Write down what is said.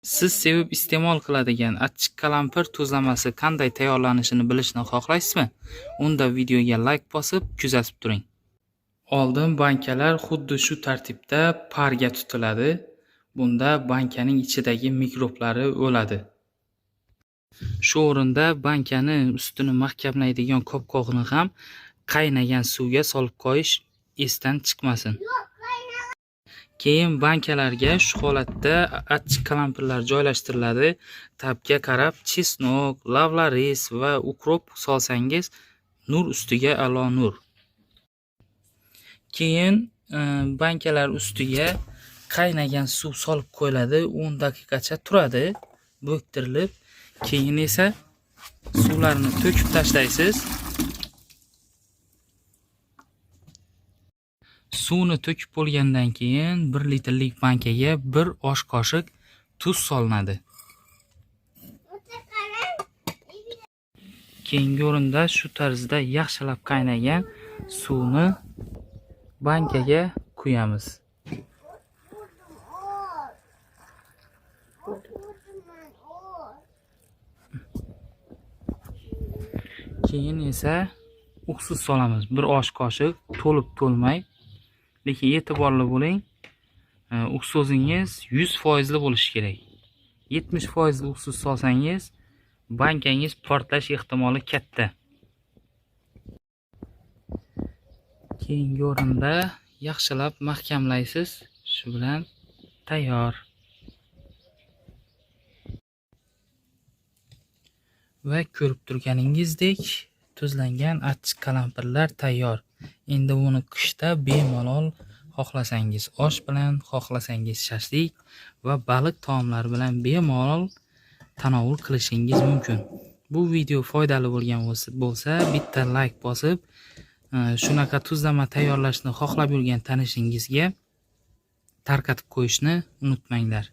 Siz sevib iste'mol qiladigan achchiq qalampir tuzlamasi qanday tayyorlanishini bilishni xohlaysizmi? Unda videoga like bosib, kuzatib turing. Oldin bankalar xuddi shu tartibda parga tutiladi. Bunda bankaning ichidagi mikroblari o'ladi. Shu o'rinda bankani ustini mahkamlaydigan qopqog'ini ham qaynagan suvga solib qo'yish esdan chiqmasin. Keyin bankalarga shu holatda achchiq qalampirlar joylashtiriladi. Tabga qarab chesnok, lavlaris va ukrop solsangiz nur ustiga a'lo nur. Keyin bankalar ustiga qaynagan suv solib qo'yiladi. 10 daqiqacha turadi, bo'ktirilib. Keyin esa suvlarni to'kib tashlaysiz. Suvni to'kib bo'lgandan keyin 1 litrlik bankaga 1 osh qoshiq tuz solinadi. Keyingi o'rinda shu tarzda yaxshilab qaynagan suvni bankaga quyamiz. Keyin esa uksus solamiz. 1 osh qoshiq, to'lib to'lmay. Lekin e'tiborli bo'ling. Uksusingiz 100% bo'lishi kerak. 70% uksus solsangiz, bankangiz portlash ehtimoli katta. Keyingi o'rinda yaxshilab mahkamlaysiz. Shu bilan tayyor. Va ko'rib turganingizdek, tuzlangan achchiq qalampirlar tayyor. Endi buni qishda bemalol xohlasangiz osh bilan, xohlasangiz shashlik va baliq taomlari bilan bemalol tanovul qilishingiz mumkin. Bu video foydali bo'lgan bo'lsa, bitta like bosib, shunaqa tuzlama tayyorlashni xohlab yurgan tanishingizga tarqatib qo'yishni unutmanglar.